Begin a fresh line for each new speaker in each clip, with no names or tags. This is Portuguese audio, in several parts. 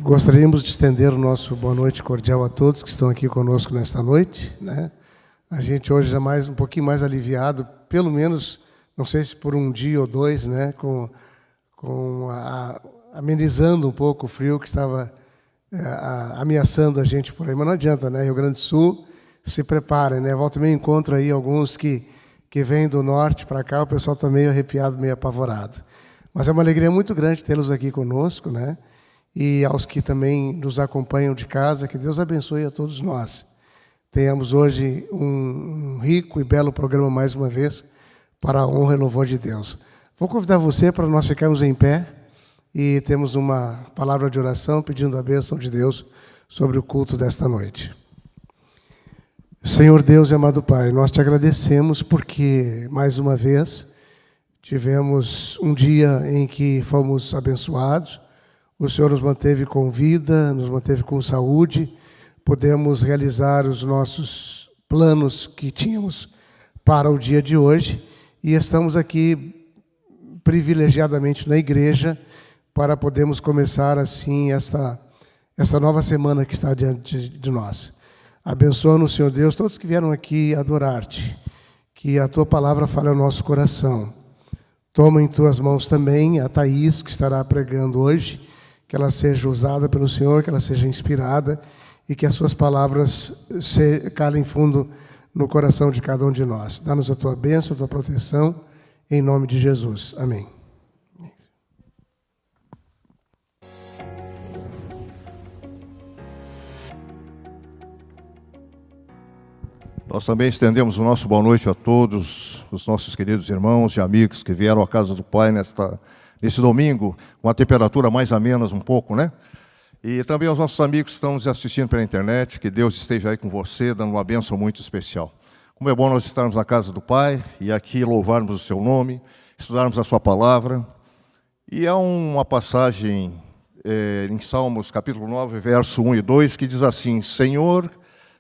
Gostaríamos de estender o nosso boa noite cordial a todos que estão aqui conosco nesta noite, né? A gente hoje é um pouquinho mais aliviado, pelo menos, não sei se por um dia ou dois, né? Amenizando um pouco o frio que estava ameaçando a gente por aí. Mas não adianta, né? Rio Grande do Sul, se preparem, né? Volta e meia encontro aí alguns que vêm do norte para cá, o pessoal está meio arrepiado, meio apavorado. Mas é uma alegria muito grande tê-los aqui conosco, né? E aos que também nos acompanham de casa, que Deus abençoe a todos nós. Tenhamos hoje um rico e belo programa mais uma vez, para a honra e louvor de Deus. Vou convidar você para nós ficarmos em pé e temos uma palavra de oração pedindo a bênção de Deus sobre o culto desta noite. Senhor Deus e amado Pai, nós te agradecemos porque, mais uma vez, tivemos um dia em que fomos abençoados. O Senhor nos manteve com vida, nos manteve com saúde, podemos realizar os nossos planos que tínhamos para o dia de hoje e estamos aqui privilegiadamente na igreja para podermos começar assim esta nova semana que está diante de nós. Abençoa-nos, Senhor Deus, todos que vieram aqui adorar-te, que a Tua palavra fale ao nosso coração. Toma em Tuas mãos também a Thaís, que estará pregando hoje, que ela seja usada pelo Senhor, que ela seja inspirada e que as suas palavras calem fundo no coração de cada um de nós. Dá-nos a tua bênção, a tua proteção, em nome de Jesus. Amém.
Nós também estendemos o nosso boa noite a todos os nossos queridos irmãos e amigos que vieram à casa do Pai nesse domingo, com a temperatura mais amena um pouco, né? E também aos nossos amigos que estão nos assistindo pela internet, que Deus esteja aí com você, dando uma bênção muito especial. Como é bom nós estarmos na casa do Pai e aqui louvarmos o seu nome, estudarmos a sua palavra. E há uma passagem em Salmos, capítulo 9, verso 1 e 2, que diz assim: Senhor,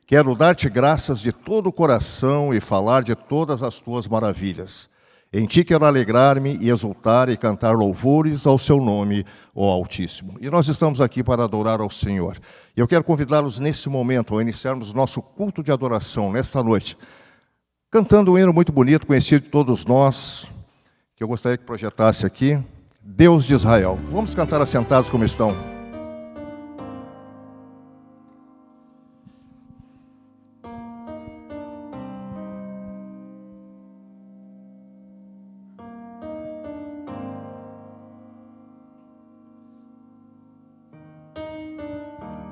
quero dar-te graças de todo o coração e falar de todas as tuas maravilhas. Em ti quero alegrar-me e exultar e cantar louvores ao seu nome, ó Altíssimo. E nós estamos aqui para adorar ao Senhor. E eu quero convidá-los nesse momento, ao iniciarmos o nosso culto de adoração, nesta noite, cantando um hino muito bonito, conhecido de todos nós, que eu gostaria que projetasse aqui, Deus de Israel. Vamos cantar assentados como estão.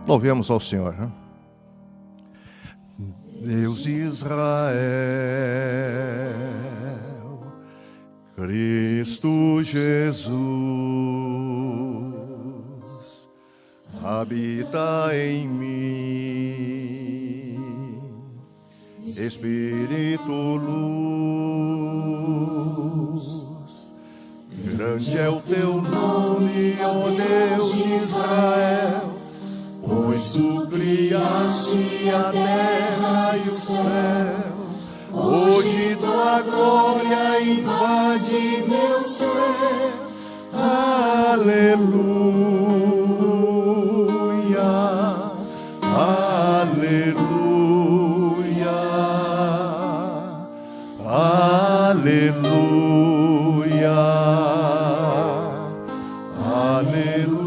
Louvemos ao Senhor. Né? Deus de Israel, Cristo Jesus, habita em mim, Espírito luz, grande é o teu nome, ó Deus de Israel, pois tu criaste a terra e o céu, hoje tua glória invade meu ser, aleluia, aleluia, aleluia, aleluia.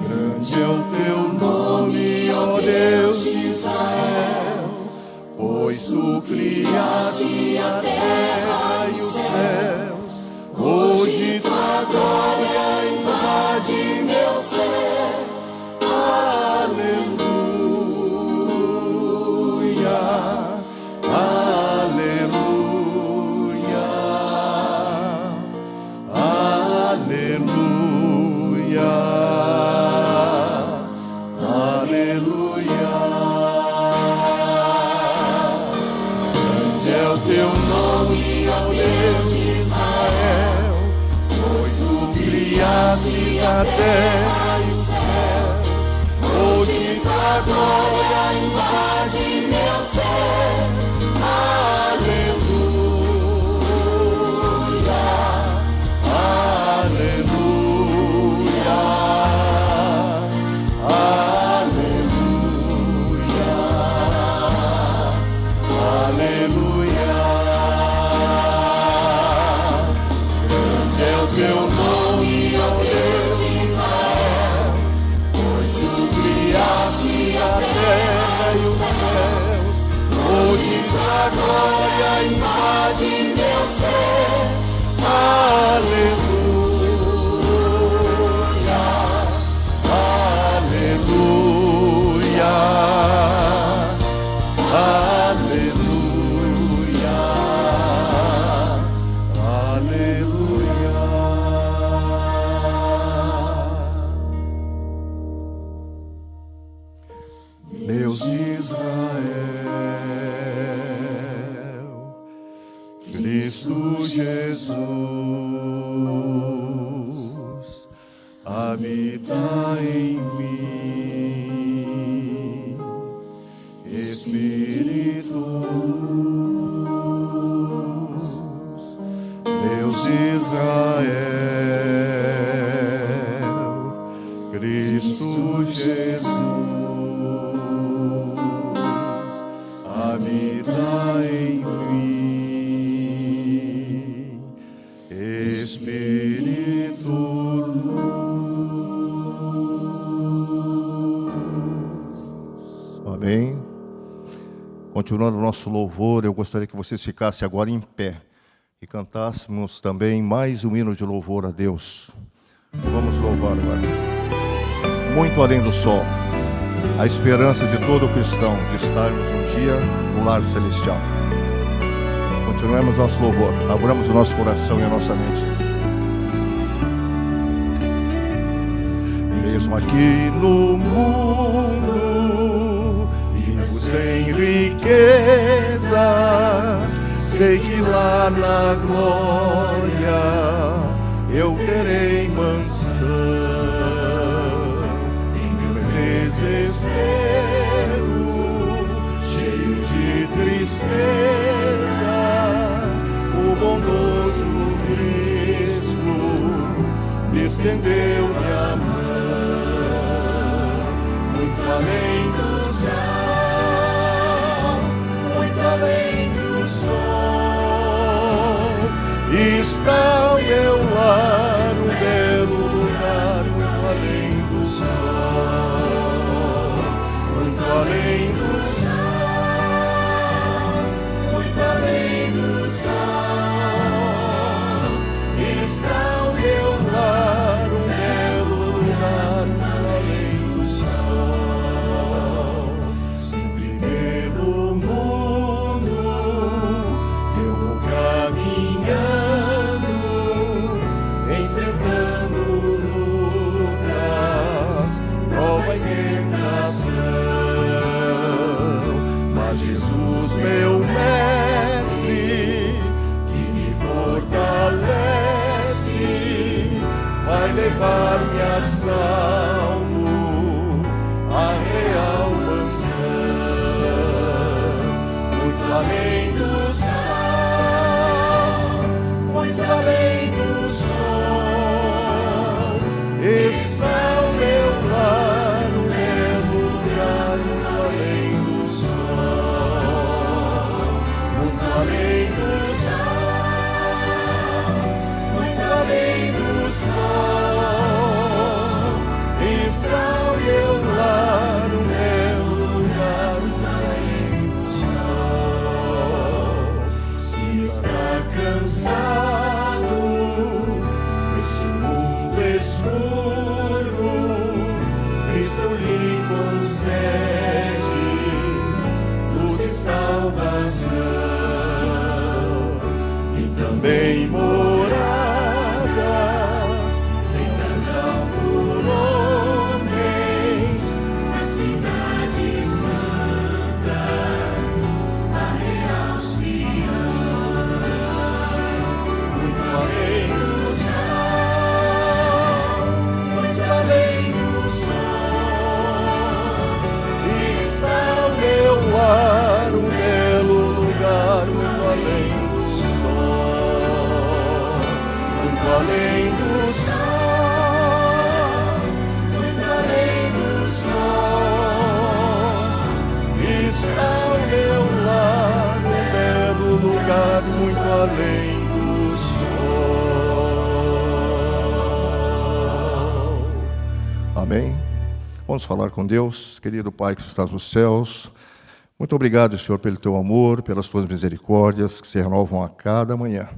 Grande é o teu nome, ó Deus de Israel, pois tu criaste a terra e os céus, hoje tua glória invade meu ser, aleluia, aleluia, aleluia. Teu nome, ó Deus de Israel, pois tu criaste a terra e os céus, hoje tua glória invade meu ser, aleluia, aleluia.
glória invade meu ser. Aleluia, aleluia, aleluia, aleluia. Deus de Israel, Cristo Jesus, habita em mim, Espírito luz. Deus de Israel, Cristo Jesus, habita em mim, Espírito luz.
Amém. Continuando o nosso louvor, eu gostaria que vocês ficassem agora em pé e cantássemos também mais um hino de louvor a Deus. Vamos louvar agora. Muito além do sol, a esperança de todo cristão de estarmos um dia no lar celestial. Continuemos nosso louvor, abramos o nosso coração e a nossa mente.
Mesmo aqui no mundo, vivo sem riquezas, sei que lá na glória eu terei mansão. Em meu desespero, cheio de tristeza, o bondoso Cristo me estendeu-me a mão. Muito além do céu, muito além do sol, está o meu lar, um belo lugar, muito além do sol, muito além do céu, muito além do sol, está o meu lar, um belo lugar, muito além do sol. Sempre pelo mundo eu vou caminhando, enfrentando lutas, prova e tentação. Mas Jesus, meu mestre, que me fortalece, vai levar-me a salvo a real mansão. Muito além do céu, muito além do sol, está o meu lar, um belo lugar, muito além do sol, muito além do céu, muito além do sol, está o meu lar, um belo lugar, muito além do sol. Se está cansado deste mundo escuro, Cristo lhe concede luz e salvação, e também moradas feitas por homens na cidade santa, a real Sião. Muito além do céu, muito além do sol, está o meu lar, um belo lugar, muito além do sol, muito além do sol, muito além do sol, está o meu lar, um belo lugar, muito além do sol.
Amém? Vamos falar com Deus. Querido Pai que estás nos céus, Muito obrigado, Senhor, pelo teu amor, pelas tuas misericórdias que se renovam a cada manhã.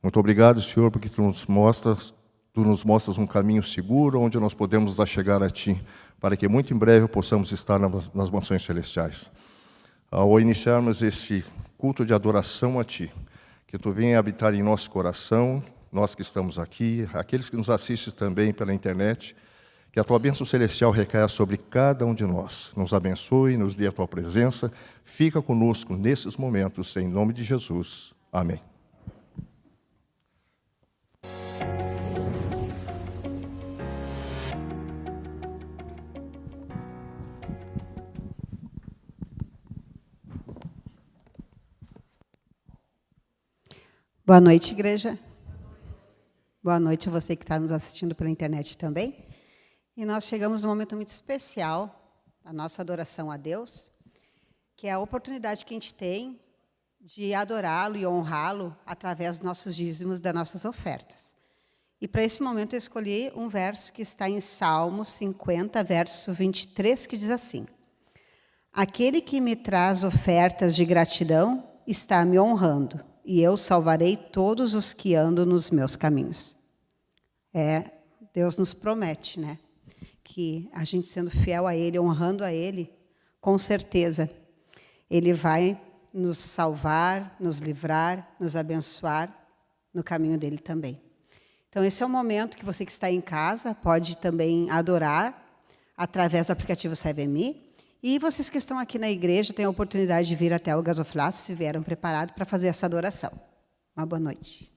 Muito obrigado, Senhor, porque tu nos mostras um caminho seguro onde nós podemos chegar a ti, para que muito em breve possamos estar nas mansões celestiais. Ao iniciarmos esse culto de adoração a ti, que tu venha habitar em nosso coração, nós que estamos aqui, aqueles que nos assistem também pela internet, que a tua bênção celestial recaia sobre cada um de nós. Nos abençoe, nos dê a tua presença, fica conosco nesses momentos, em nome de Jesus. Amém.
Boa noite, igreja. Boa noite a você que está nos assistindo pela internet também. E nós chegamos num momento muito especial da nossa adoração a Deus, que é a oportunidade que a gente tem de adorá-lo e honrá-lo através dos nossos dízimos, das nossas ofertas. E para esse momento eu escolhi um verso que está em Salmos 50, verso 23, que diz assim: Aquele que me traz ofertas de gratidão está me honrando, e eu salvarei todos os que andam nos meus caminhos. Deus nos promete, né? Que a gente sendo fiel a Ele, honrando a Ele, com certeza, Ele vai nos salvar, nos livrar, nos abençoar no caminho dEle também. Então, esse é o momento que você que está em casa pode também adorar através do aplicativo ServeMe. E vocês que estão aqui na igreja têm a oportunidade de vir até o gasofilácio, se vieram preparados para fazer essa adoração. Uma boa noite.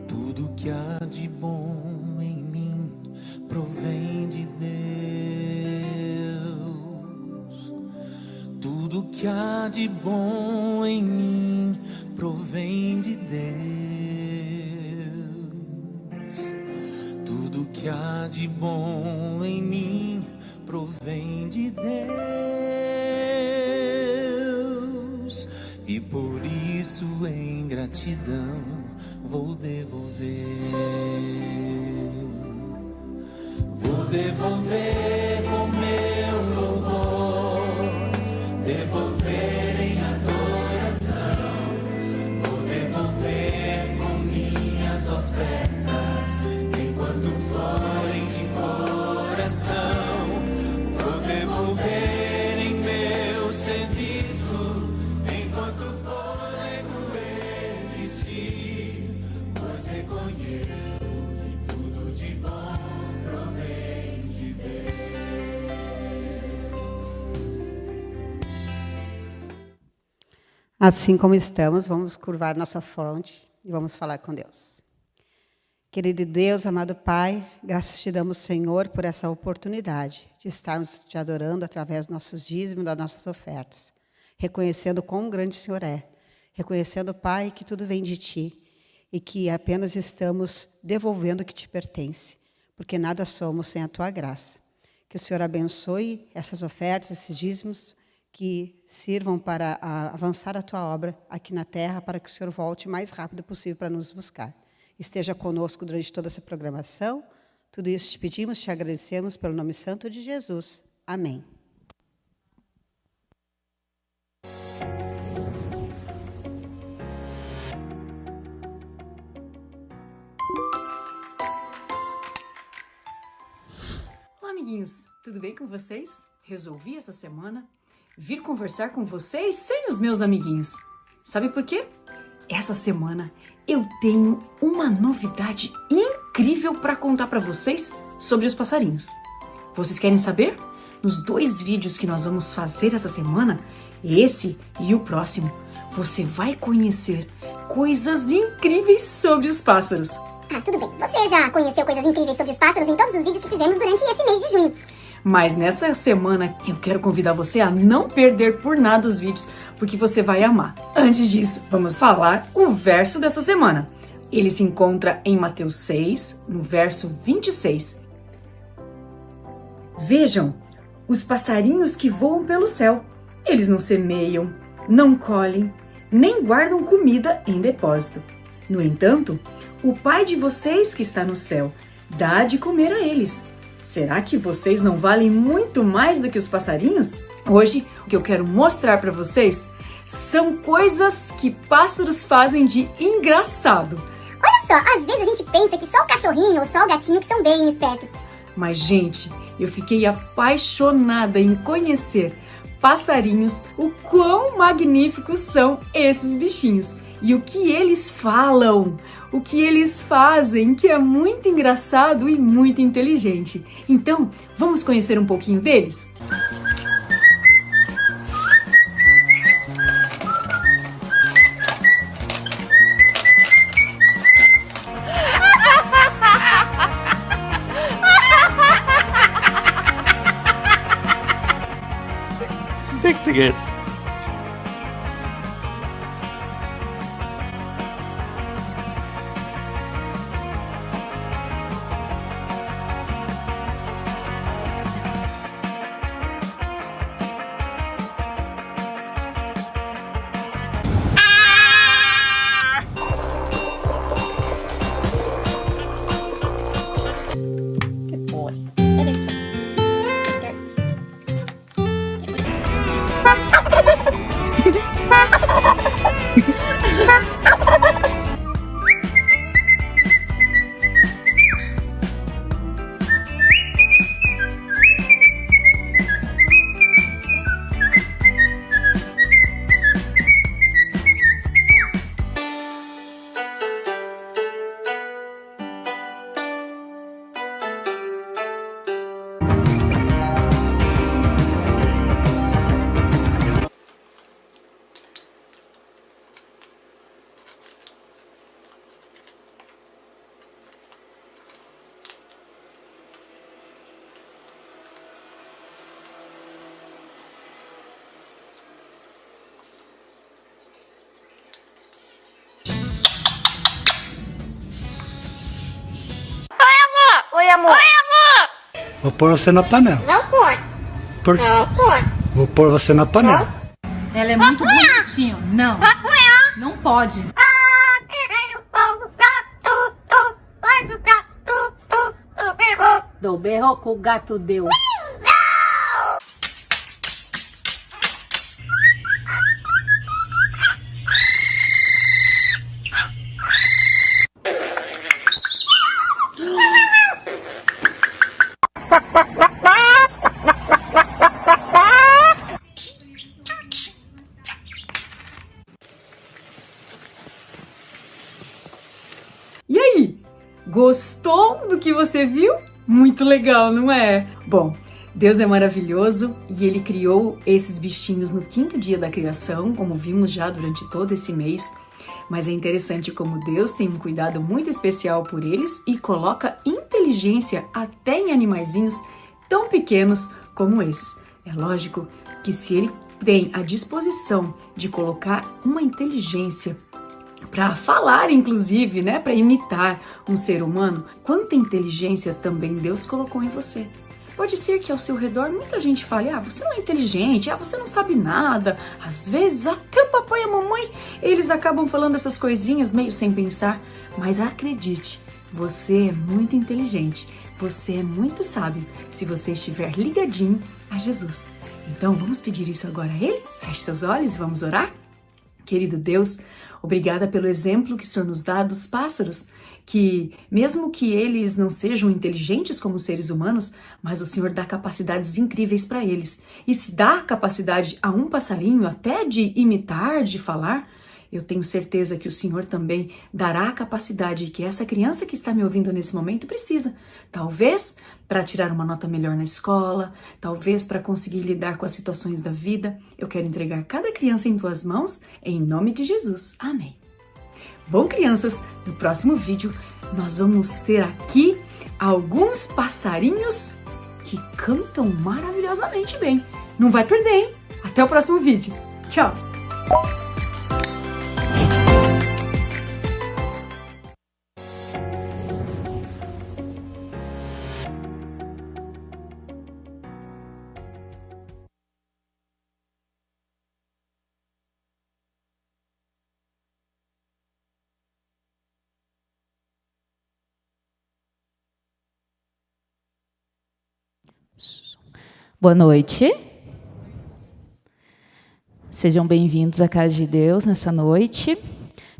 Tudo que há de bom provém de Deus. Tudo que há de bom em mim provém de Deus. Tudo que há de bom em mim provém de Deus. E por isso em gratidão vou devolver. Vou devolver com meu louvor, devolver em adoração. Vou devolver com minhas ofertas, enquanto forem de coração. Vou devolver em meu serviço, enquanto fôlego existir, pois reconheço que tudo de bom provém de Deus.
Assim como estamos, vamos curvar nossa fronte e vamos falar com Deus. Querido Deus, amado Pai, graças te damos, Senhor, por essa oportunidade de estarmos te adorando através dos nossos dízimos, das nossas ofertas, reconhecendo quão grande o Senhor é, reconhecendo, Pai, que tudo vem de Ti e que apenas estamos devolvendo o que Te pertence, porque nada somos sem a Tua graça. Que o Senhor abençoe essas ofertas, esses dízimos, que sirvam para avançar a Tua obra aqui na terra, para que o Senhor volte o mais rápido possível para nos buscar. Esteja conosco durante toda essa programação. Tudo isso te pedimos, te agradecemos pelo nome santo de Jesus. Amém.
Olá, amiguinhos. Tudo bem com vocês? Resolvi essa semana vir conversar com vocês sem os meus amiguinhos. Sabe por quê? Essa semana eu tenho uma novidade incrível para contar para vocês sobre os passarinhos. Vocês querem saber? Nos 2 vídeos que nós vamos fazer essa semana, esse e o próximo, você vai conhecer coisas incríveis sobre os pássaros.
Ah, tudo bem. Você já conheceu coisas incríveis sobre os pássaros em todos os vídeos que fizemos durante esse mês de junho.
Mas nessa semana eu quero convidar você a não perder por nada os vídeos, porque você vai amar. Antes disso, vamos falar o verso dessa semana. Ele se encontra em Mateus 6, no verso 26. Vejam, os passarinhos que voam pelo céu. Eles não semeiam, não colhem, nem guardam comida em depósito. No entanto, o Pai de vocês que está no céu dá de comer a eles. Será que vocês não valem muito mais do que os passarinhos? Hoje, o que eu quero mostrar para vocês são coisas que pássaros fazem de engraçado.
Olha só, às vezes a gente pensa que só o cachorrinho ou só o gatinho que são bem espertos.
Mas, gente, eu fiquei apaixonada em conhecer passarinhos, o quão magníficos são esses bichinhos e o que eles falam, o que eles fazem, que é muito engraçado e muito inteligente. Então, vamos conhecer um pouquinho deles?
Thanks again.
Oi, amor.
Vou pôr você na panela.
Não põe.
Por quê?
Não põe.
Vou pôr você na panela.
Ela é muito bonitinho. Não. Não pode. Do berro que o gato deu.
E aí, gostou do que você viu? Muito legal, não é? Bom, Deus é maravilhoso e Ele criou esses bichinhos no 5º dia da criação, como vimos já durante todo esse mês. Mas é interessante como Deus tem um cuidado muito especial por eles e coloca inteligência até em animaizinhos tão pequenos como esses. É lógico que se Ele tem a disposição de colocar uma inteligência para falar, inclusive, né, para imitar um ser humano, quanta inteligência também Deus colocou em você. Pode ser que ao seu redor muita gente fale, você não é inteligente, você não sabe nada. Às vezes até o papai e a mamãe, eles acabam falando essas coisinhas meio sem pensar. Mas acredite, você é muito inteligente, você é muito sábio, se você estiver ligadinho a Jesus. Então vamos pedir isso agora a Ele? Feche seus olhos e vamos orar? Querido Deus, obrigada pelo exemplo que o Senhor nos dá dos pássaros, que mesmo que eles não sejam inteligentes como seres humanos, mas o Senhor dá capacidades incríveis para eles. E se dá capacidade a um passarinho até de imitar, de falar, eu tenho certeza que o Senhor também dará a capacidade que essa criança que está me ouvindo nesse momento precisa. Talvez para tirar uma nota melhor na escola, talvez para conseguir lidar com as situações da vida. Eu quero entregar cada criança em tuas mãos, em nome de Jesus. Amém. Bom, crianças, no próximo vídeo nós vamos ter aqui alguns passarinhos que cantam maravilhosamente bem. Não vai perder, hein? Até o próximo vídeo. Tchau!
Boa noite. Sejam bem-vindos à Casa de Deus nessa noite.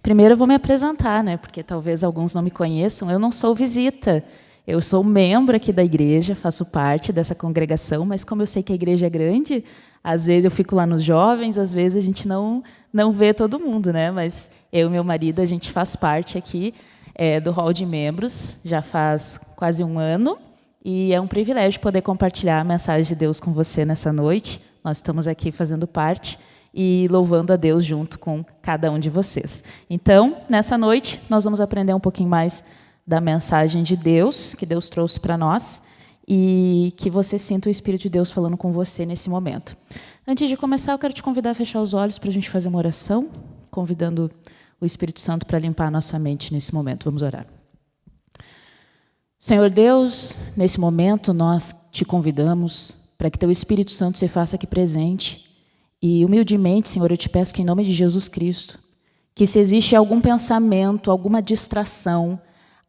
Primeiro eu vou me apresentar, né? Porque talvez alguns não me conheçam. Eu não sou visita. Eu sou membro aqui da igreja, faço parte dessa congregação, mas como eu sei que a igreja é grande, às vezes eu fico lá nos jovens, às vezes a gente não vê todo mundo, né? Mas eu e meu marido, a gente faz parte aqui do hall de membros, já faz quase um ano, e é um privilégio poder compartilhar a mensagem de Deus com você nessa noite. Nós estamos aqui fazendo parte e louvando a Deus junto com cada um de vocês. Então, nessa noite, nós vamos aprender um pouquinho mais da mensagem de Deus, que Deus trouxe para nós, e que você sinta o Espírito de Deus falando com você nesse momento. Antes de começar, eu quero te convidar a fechar os olhos para a gente fazer uma oração, convidando o Espírito Santo para limpar a nossa mente nesse momento. Vamos orar. Senhor Deus, nesse momento nós te convidamos para que teu Espírito Santo se faça aqui presente. E humildemente, Senhor, eu te peço que em nome de Jesus Cristo, que se existe algum pensamento, alguma distração,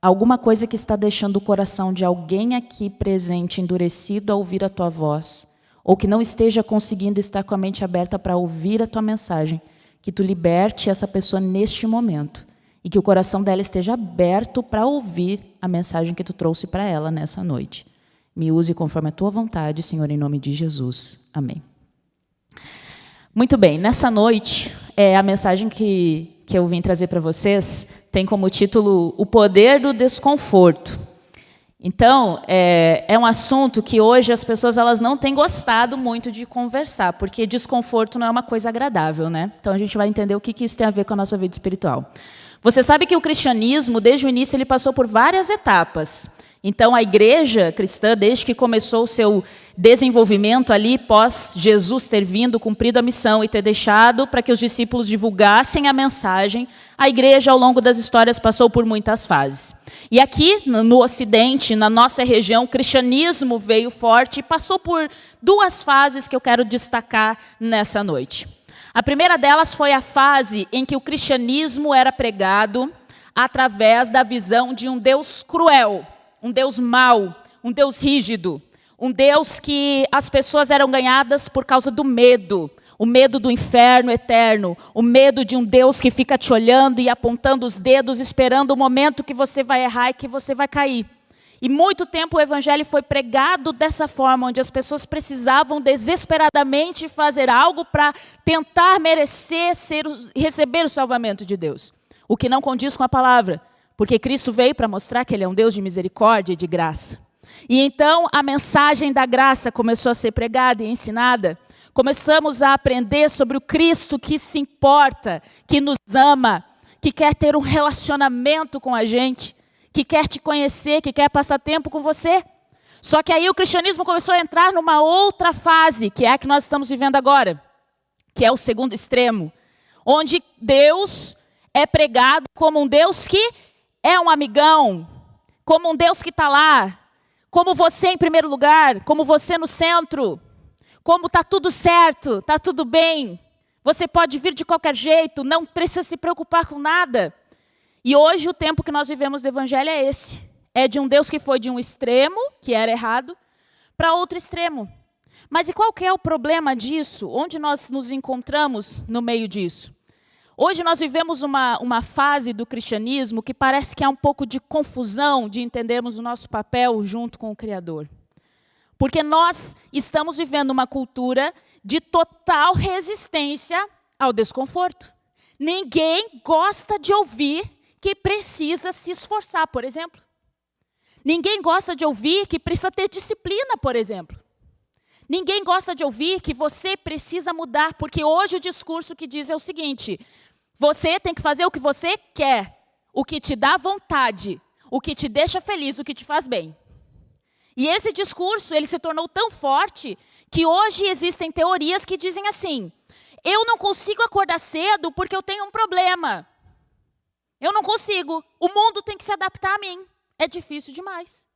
alguma coisa que está deixando o coração de alguém aqui presente endurecido a ouvir a tua voz, ou que não esteja conseguindo estar com a mente aberta para ouvir a tua mensagem, que tu liberte essa pessoa neste momento e que o coração dela esteja aberto para ouvir a mensagem que tu trouxe para ela nessa noite. Me use conforme a tua vontade, Senhor, em nome de Jesus. Amém. Muito bem, nessa noite, a mensagem que eu vim trazer para vocês tem como título O Poder do Desconforto. Então, é um assunto que hoje as pessoas elas não têm gostado muito de conversar, porque desconforto não é uma coisa agradável, né? Então a gente vai entender o que isso tem a ver com a nossa vida espiritual. Você sabe que o cristianismo, desde o início, ele passou por várias etapas. Então, a igreja cristã, desde que começou o seu desenvolvimento ali, pós Jesus ter vindo, cumprido a missão e ter deixado para que os discípulos divulgassem a mensagem, a igreja, ao longo das histórias, passou por muitas fases. E aqui, no Ocidente, na nossa região, o cristianismo veio forte e passou por duas fases que eu quero destacar nessa noite. A primeira delas foi a fase em que o cristianismo era pregado através da visão de um Deus cruel, um Deus mau, um Deus rígido, um Deus que as pessoas eram ganhadas por causa do medo, o medo do inferno eterno, o medo de um Deus que fica te olhando e apontando os dedos, esperando o momento que você vai errar e que você vai cair. E muito tempo o evangelho foi pregado dessa forma, onde as pessoas precisavam desesperadamente fazer algo para tentar merecer receber o salvamento de Deus, o que não condiz com a palavra. Porque Cristo veio para mostrar que Ele é um Deus de misericórdia e de graça. E então a mensagem da graça começou a ser pregada e ensinada. Começamos a aprender sobre o Cristo que se importa, que nos ama, que quer ter um relacionamento com a gente, que quer te conhecer, que quer passar tempo com você. Só que aí o cristianismo começou a entrar numa outra fase, que é a que nós estamos vivendo agora, que é o segundo extremo, onde Deus é pregado como um Deus que é um amigão, como um Deus que está lá, como você em primeiro lugar, como você no centro, como está tudo certo, está tudo bem, você pode vir de qualquer jeito, não precisa se preocupar com nada. E hoje o tempo que nós vivemos do evangelho é esse, é de um Deus que foi de um extremo, que era errado, para outro extremo. Mas e qual que é o problema disso? Onde nós nos encontramos no meio disso? Hoje nós vivemos uma fase do cristianismo que parece que há um pouco de confusão de entendermos o nosso papel junto com o Criador. Porque nós estamos vivendo uma cultura de total resistência ao desconforto. Ninguém gosta de ouvir que precisa se esforçar, por exemplo. Ninguém gosta de ouvir que precisa ter disciplina, por exemplo. Ninguém gosta de ouvir que você precisa mudar, porque hoje o discurso que diz é o seguinte: você tem que fazer o que você quer, o que te dá vontade, o que te deixa feliz, o que te faz bem. E esse discurso, ele se tornou tão forte que hoje existem teorias que dizem assim: eu não consigo acordar cedo porque eu tenho um problema. Eu não consigo, o mundo tem que se adaptar a mim, é difícil demais.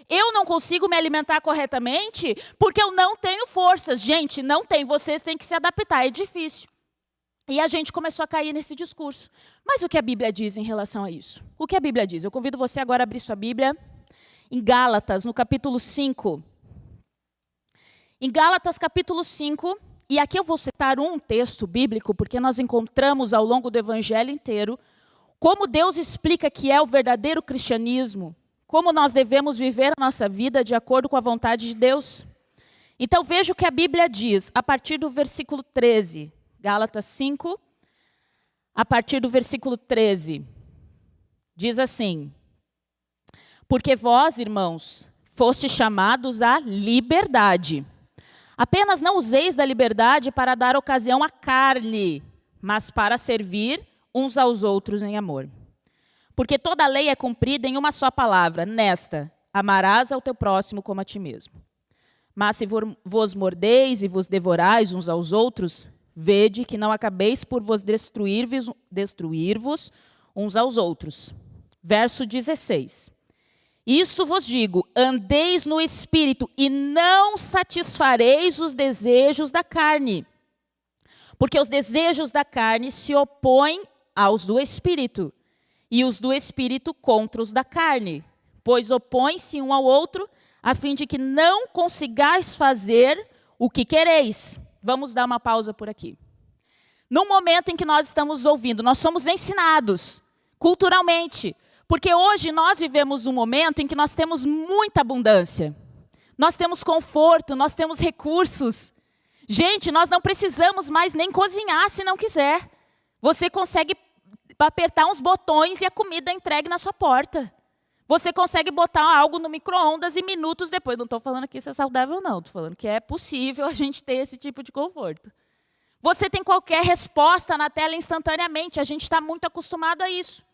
Eu não consigo me alimentar corretamente porque eu não tenho forças. Gente, não tem, vocês têm que se adaptar, é difícil. E a gente começou a cair nesse discurso. Mas o que a Bíblia diz em relação a isso? O que a Bíblia diz? Eu convido você agora a abrir sua Bíblia em Gálatas, no capítulo 5. Em Gálatas capítulo 5, e aqui eu vou citar um texto bíblico, porque nós encontramos ao longo do evangelho inteiro como Deus explica que é o verdadeiro cristianismo, como nós devemos viver a nossa vida de acordo com a vontade de Deus. Então veja o que a Bíblia diz, a partir do versículo 13, Gálatas 5, a partir do versículo 13, diz assim: porque vós, irmãos, fostes chamados à liberdade. Apenas não useis da liberdade para dar ocasião à carne, mas para servir uns aos outros em amor. Porque toda a lei é cumprida em uma só palavra, nesta: amarás ao teu próximo como a ti mesmo. Mas se vos mordeis e vos devorais uns aos outros, vede que não acabeis por vos destruir-vos uns aos outros. Verso 16. Isto vos digo, andeis no Espírito e não satisfareis os desejos da carne. Porque os desejos da carne se opõem aos do Espírito, e os do Espírito contra os da carne. Pois opõem-se um ao outro, a fim de que não consigais fazer o que quereis. Vamos dar uma pausa por aqui. No momento em que nós estamos ouvindo, nós somos ensinados culturalmente, porque hoje nós vivemos um momento em que nós temos muita abundância. Nós temos conforto, nós temos recursos. Gente, nós não precisamos mais nem cozinhar se não quiser. Você consegue apertar uns botões e a comida é entregue na sua porta. Você consegue botar algo no micro-ondas e minutos depois. Não estou falando que isso é saudável, não. Estou falando que é possível a gente ter esse tipo de conforto. Você tem qualquer resposta na tela instantaneamente. A gente está muito acostumado a isso.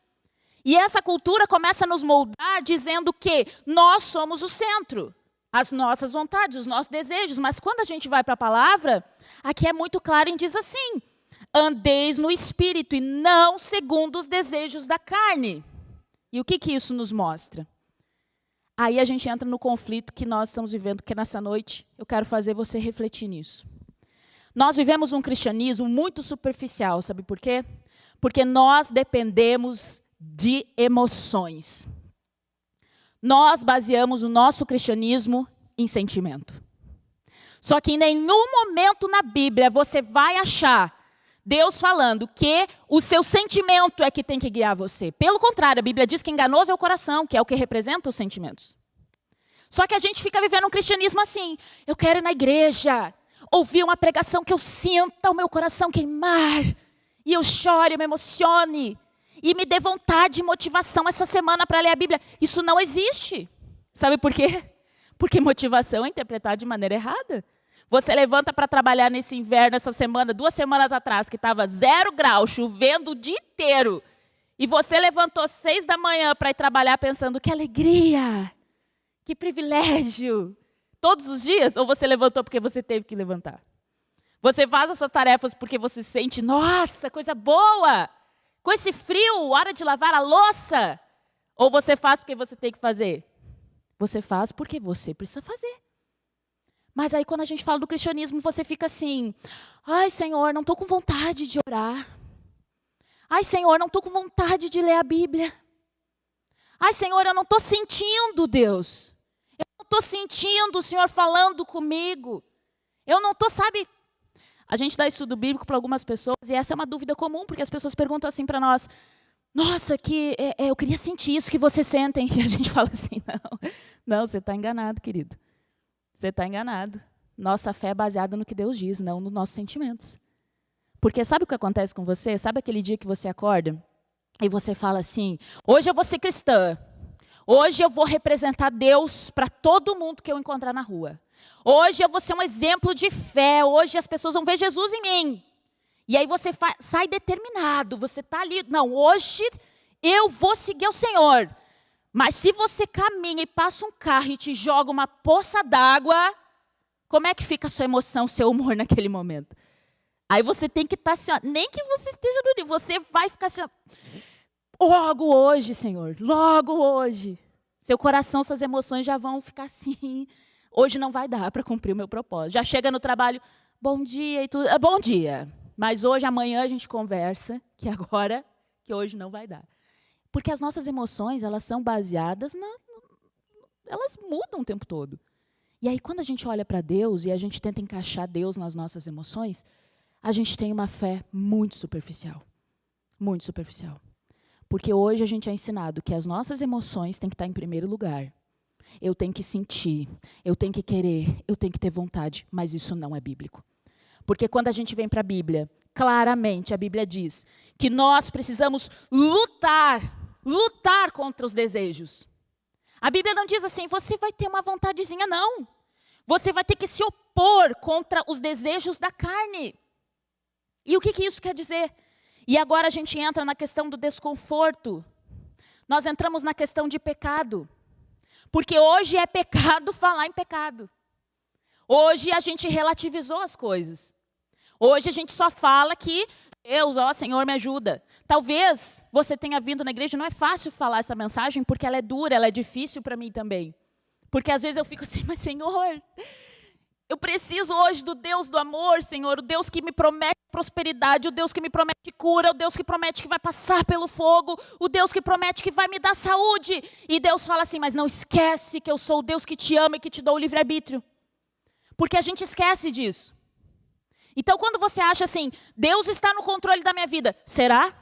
E essa cultura começa a nos moldar dizendo que nós somos o centro, as nossas vontades, os nossos desejos. Mas quando a gente vai para a palavra, aqui é muito claro e diz assim: andeis no Espírito e não segundo os desejos da carne. E o que isso nos mostra? Aí a gente entra no conflito que nós estamos vivendo, que nessa noite eu quero fazer você refletir nisso. Nós vivemos um cristianismo muito superficial, sabe por quê? Porque nós dependemos de emoções. Nós baseamos o nosso cristianismo em sentimento. Só que em nenhum momento na Bíblia você vai achar Deus falando que o seu sentimento é que tem que guiar você. Pelo contrário, a Bíblia diz que enganoso é o coração, que é o que representa os sentimentos. Só que a gente fica vivendo um cristianismo assim: eu quero ir na igreja, ouvir uma pregação que eu sinta o meu coração queimar, e eu chore, eu me emocione, e me dê vontade e motivação essa semana para ler a Bíblia. Isso não existe. Sabe por quê? Porque motivação é interpretada de maneira errada. Você levanta para trabalhar nesse inverno, essa semana, 2 semanas atrás, que estava 0 graus, chovendo o dia inteiro, e você levantou 6 da manhã para ir trabalhar pensando: que alegria, que privilégio. Todos os dias? Ou você levantou porque você teve que levantar? Você faz as suas tarefas porque você sente: nossa, coisa boa, com esse frio, hora de lavar a louça? Ou você faz porque você tem que fazer? Você faz porque você precisa fazer. Mas aí quando a gente fala do cristianismo, você fica assim: ai, Senhor, não estou com vontade de orar. Ai, Senhor, não estou com vontade de ler a Bíblia. Ai, Senhor, eu não estou sentindo Deus. Eu não estou sentindo o Senhor falando comigo. Eu não estou, sabe? A gente dá estudo bíblico para algumas pessoas, e essa é uma dúvida comum, porque as pessoas perguntam assim para nós: nossa, eu queria sentir isso que vocês sentem. E a gente fala assim: não, você está enganado, querido. Você está enganado. Nossa fé é baseada no que Deus diz, não nos nossos sentimentos. Porque sabe o que acontece com você? Sabe aquele dia que você acorda e você fala assim: hoje eu vou ser cristã. Hoje eu vou representar Deus para todo mundo que eu encontrar na rua. Hoje eu vou ser um exemplo de fé. Hoje as pessoas vão ver Jesus em mim. E aí você sai determinado. Você está ali: não, hoje eu vou seguir o Senhor. Mas se você caminha e passa um carro e te joga uma poça d'água, como é que fica a sua emoção, o seu humor naquele momento? Aí você tem que estar assim, ó, nem que você esteja no nível, você vai ficar assim, ó, logo hoje, Senhor, logo hoje. Seu coração, suas emoções já vão ficar assim: hoje não vai dar para cumprir o meu propósito. Já chega no trabalho: bom dia e tudo, bom dia. Mas hoje, amanhã a gente conversa, que agora, que hoje não vai dar. Porque as nossas emoções, elas são baseadas elas mudam o tempo todo. E aí, quando a gente olha para Deus e a gente tenta encaixar Deus nas nossas emoções, a gente tem uma fé muito superficial. Muito superficial. Porque hoje a gente é ensinado que as nossas emoções têm que estar em primeiro lugar. Eu tenho que sentir, eu tenho que querer, eu tenho que ter vontade, mas isso não é bíblico. Porque quando a gente vem para a Bíblia, claramente a Bíblia diz que nós precisamos lutar contra os desejos. A Bíblia não diz assim, você vai ter uma vontadezinha, não. Você vai ter que se opor contra os desejos da carne. E o que isso quer dizer? E agora a gente entra na questão do desconforto. Nós entramos na questão de pecado. Porque hoje é pecado falar em pecado. Hoje a gente relativizou as coisas. Hoje a gente só fala que Deus, Senhor, me ajuda. Talvez você tenha vindo na igreja, não é fácil falar essa mensagem, porque ela é dura, ela é difícil para mim também. Porque às vezes eu fico assim, mas Senhor, eu preciso hoje do Deus do amor, Senhor, o Deus que me promete prosperidade, o Deus que me promete cura, o Deus que promete que vai passar pelo fogo, o Deus que promete que vai me dar saúde. E Deus fala assim, mas não esquece que eu sou o Deus que te ama e que te dou o livre-arbítrio. Porque a gente esquece disso. Então, quando você acha assim, Deus está no controle da minha vida, será?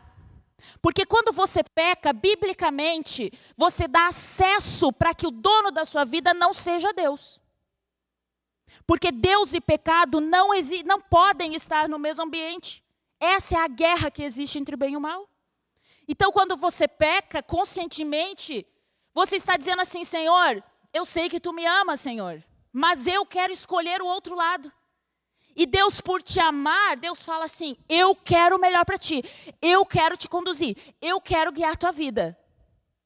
Porque quando você peca, biblicamente, você dá acesso para que o dono da sua vida não seja Deus. Porque Deus e pecado não podem estar no mesmo ambiente. Essa é a guerra que existe entre o bem e o mal. Então, quando você peca conscientemente, você está dizendo assim, Senhor, eu sei que tu me amas, Senhor, mas eu quero escolher o outro lado. E Deus, por te amar, Deus fala assim, eu quero o melhor para ti, eu quero te conduzir, eu quero guiar a tua vida.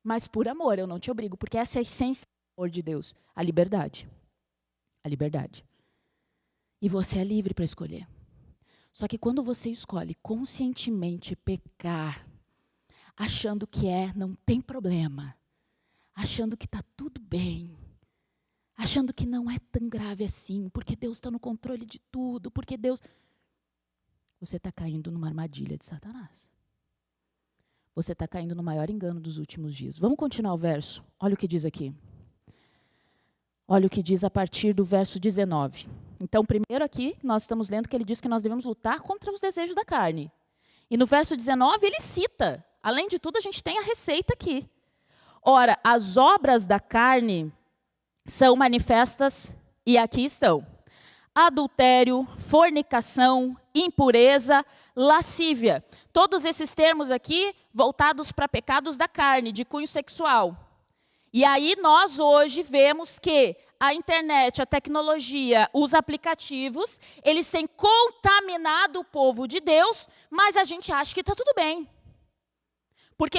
Mas por amor, eu não te obrigo, porque essa é a essência do amor de Deus, a liberdade. A liberdade. E você é livre para escolher. Só que quando você escolhe conscientemente pecar, achando que não tem problema, achando que está tudo bem, achando que não é tão grave assim, porque Deus está no controle de tudo, porque Deus... Você está caindo numa armadilha de Satanás. Você está caindo no maior engano dos últimos dias. Vamos continuar o verso? Olha o que diz aqui. Olha o que diz a partir do verso 19. Então, primeiro aqui, nós estamos lendo que ele diz que nós devemos lutar contra os desejos da carne. E no verso 19, ele cita. Além de tudo, a gente tem a receita aqui. Ora, as obras da carne são manifestas, e aqui estão. Adultério, fornicação, impureza, lascívia. Todos esses termos aqui voltados para pecados da carne, de cunho sexual. E aí nós hoje vemos que a internet, a tecnologia, os aplicativos, eles têm contaminado o povo de Deus, mas a gente acha que está tudo bem. Porque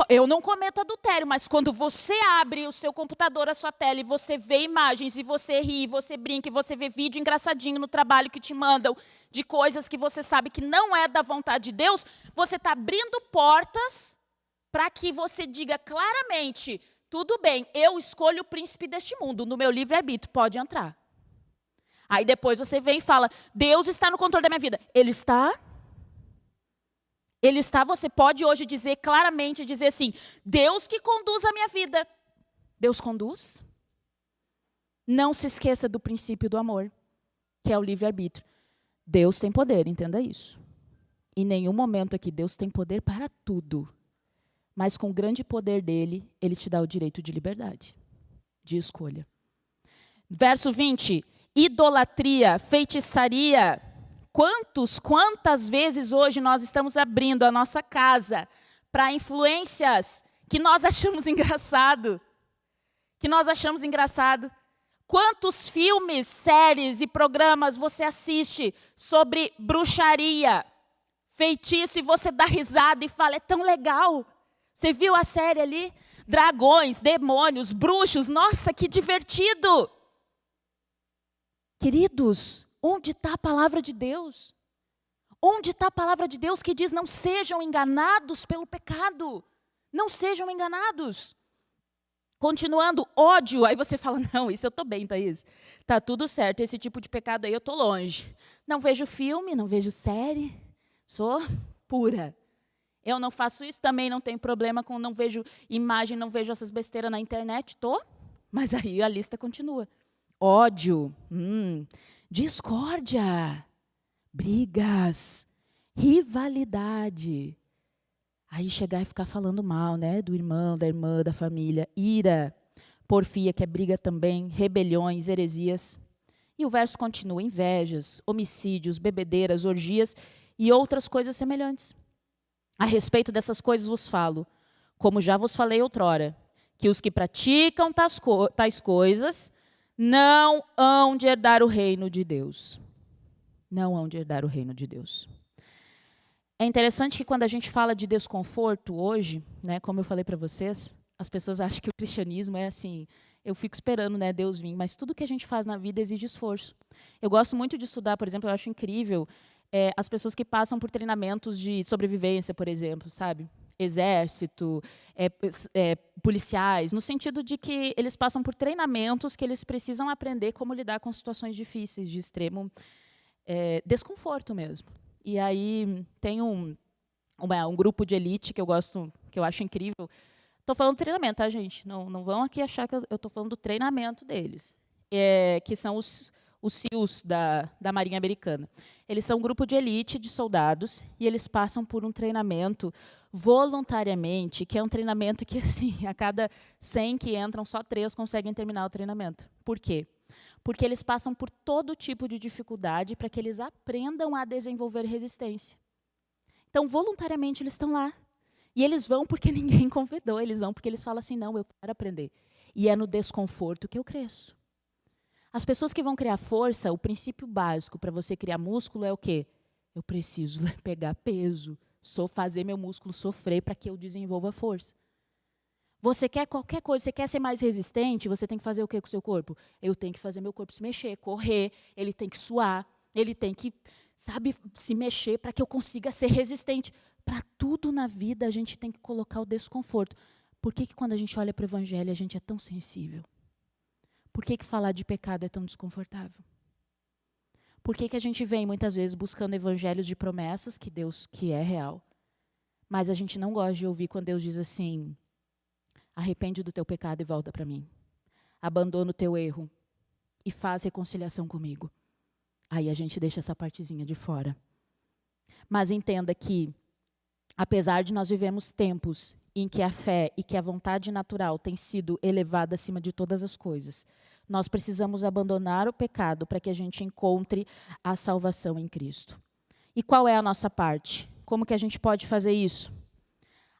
eu não cometo adultério, mas quando você abre o seu computador, a sua tela, e você vê imagens, e você ri, você brinca, e você vê vídeo engraçadinho no trabalho que te mandam, de coisas que você sabe que não é da vontade de Deus, você está abrindo portas para que você diga claramente, tudo bem, eu escolho o príncipe deste mundo, no meu livre-arbítrio, pode entrar. Aí depois você vem e fala, Deus está no controle da minha vida. Ele está? Ele está, você pode hoje dizer claramente, dizer assim, Deus que conduz a minha vida. Deus conduz? Não se esqueça do princípio do amor, que é o livre-arbítrio. Deus tem poder, entenda isso. Em nenhum momento aqui Deus tem poder para tudo. Mas com o grande poder dele, ele te dá o direito de liberdade, de escolha. Verso 20, idolatria, feitiçaria. Quantas vezes hoje nós estamos abrindo a nossa casa para influências que nós achamos engraçado? Quantos filmes, séries e programas você assiste sobre bruxaria, feitiço, e você dá risada e fala, é tão legal. Você viu a série ali? Dragões, demônios, bruxos, nossa, que divertido. Queridos, onde está a palavra de Deus? Onde está a palavra de Deus que diz, não sejam enganados pelo pecado? Não sejam enganados. Continuando, ódio. Aí você fala, não, isso eu estou bem, Thaís. Está tudo certo, esse tipo de pecado aí eu estou longe. Não vejo filme, não vejo série. Sou pura. Eu não faço isso, também não tenho problema com não vejo imagem, não vejo essas besteiras na internet. Mas aí a lista continua. ódio, discórdia, brigas, rivalidade. Aí chegar e ficar falando mal, né, do irmão, da irmã, da família, ira, porfia, que é briga também, rebeliões, heresias. E o verso continua: invejas, homicídios, bebedeiras, orgias e outras coisas semelhantes. A respeito dessas coisas vos falo, como já vos falei outrora, que os que praticam tais coisas não hão de herdar o reino de Deus. Não hão de herdar o reino de Deus. É interessante que quando a gente fala de desconforto hoje, né, como eu falei para vocês, as pessoas acham que o cristianismo é assim, eu fico esperando, né, Deus vir, mas tudo que a gente faz na vida exige esforço. Eu gosto muito de estudar, por exemplo, eu acho incrível as pessoas que passam por treinamentos de sobrevivência, por exemplo, sabe? Exército, policiais, no sentido de que eles passam por treinamentos que eles precisam aprender como lidar com situações difíceis, de extremo desconforto mesmo. E aí tem um grupo de elite que eu gosto, que eu acho incrível. Estou falando do treinamento, tá, gente? Não vão aqui achar que eu estou falando do treinamento deles, que são os SEALs da Marinha Americana. Eles são um grupo de elite de soldados e eles passam por um treinamento voluntariamente, que é um treinamento que, assim, a cada 100 que entram, só 3 conseguem terminar o treinamento. Por quê? Porque eles passam por todo tipo de dificuldade para que eles aprendam a desenvolver resistência. Então, voluntariamente, eles estão lá. E eles vão porque ninguém convidou, eles vão porque eles falam assim, não, eu quero aprender. E é no desconforto que eu cresço. As pessoas que vão criar força, o princípio básico para você criar músculo é o quê? Eu preciso pegar peso, fazer meu músculo sofrer para que eu desenvolva força. Você quer qualquer coisa, você quer ser mais resistente, você tem que fazer o quê com o seu corpo? Eu tenho que fazer meu corpo se mexer, correr, ele tem que suar, ele tem que, se mexer para que eu consiga ser resistente. Para tudo na vida a gente tem que colocar o desconforto. Por que quando a gente olha para o evangelho a gente é tão sensível? Por que falar de pecado é tão desconfortável? Por que a gente vem muitas vezes buscando evangelhos de promessas, que é real, mas a gente não gosta de ouvir quando Deus diz assim, arrepende do teu pecado e volta para mim. Abandona o teu erro e faz reconciliação comigo. Aí a gente deixa essa partezinha de fora. Mas entenda que, apesar de nós vivemos tempos em que a fé e que a vontade natural tem sido elevada acima de todas as coisas, nós precisamos abandonar o pecado para que a gente encontre a salvação em Cristo. E qual é a nossa parte? Como que a gente pode fazer isso?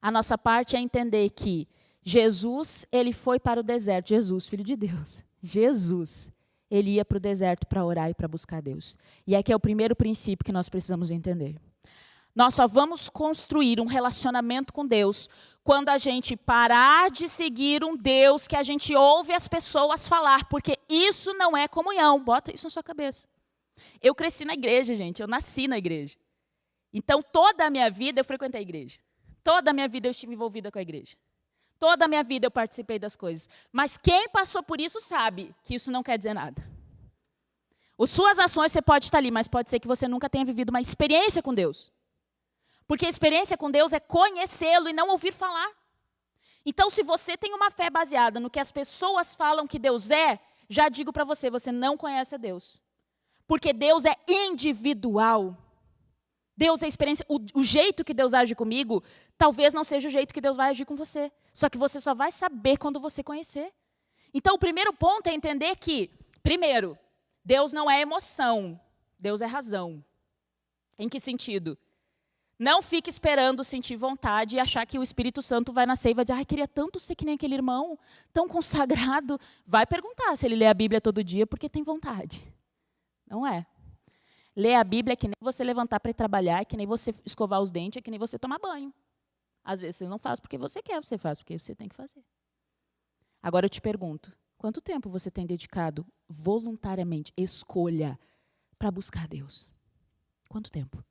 A nossa parte é entender que Jesus, ele foi para o deserto. Jesus, Filho de Deus. Jesus, ele ia para o deserto para orar e para buscar Deus. E aqui é o primeiro princípio que nós precisamos entender. Nós só vamos construir um relacionamento com Deus quando a gente parar de seguir um Deus que a gente ouve as pessoas falar, porque isso não é comunhão. Bota isso na sua cabeça. Eu cresci na igreja, gente. Eu nasci na igreja. Então, toda a minha vida eu frequentei a igreja. Toda a minha vida eu estive envolvida com a igreja. Toda a minha vida eu participei das coisas. Mas quem passou por isso sabe que isso não quer dizer nada. As suas ações você pode estar ali, mas pode ser que você nunca tenha vivido uma experiência com Deus. Porque a experiência com Deus é conhecê-lo e não ouvir falar. Então, se você tem uma fé baseada no que as pessoas falam que Deus é, já digo para você, você não conhece a Deus. Porque Deus é individual. Deus é experiência. O jeito que Deus age comigo, talvez não seja o jeito que Deus vai agir com você. Só que você só vai saber quando você conhecer. Então, o primeiro ponto é entender que, primeiro, Deus não é emoção, Deus é razão. Em que sentido? Não fique esperando sentir vontade e achar que o Espírito Santo vai nascer e vai dizer, ai, queria tanto ser que nem aquele irmão, tão consagrado. Vai perguntar se ele lê a Bíblia todo dia porque tem vontade. Não é. Ler a Bíblia é que nem você levantar para ir trabalhar, é que nem você escovar os dentes, é que nem você tomar banho. Às vezes você não faz porque você quer, você faz porque você tem que fazer. Agora eu te pergunto, quanto tempo você tem dedicado voluntariamente, escolha, para buscar Deus? Quanto tempo?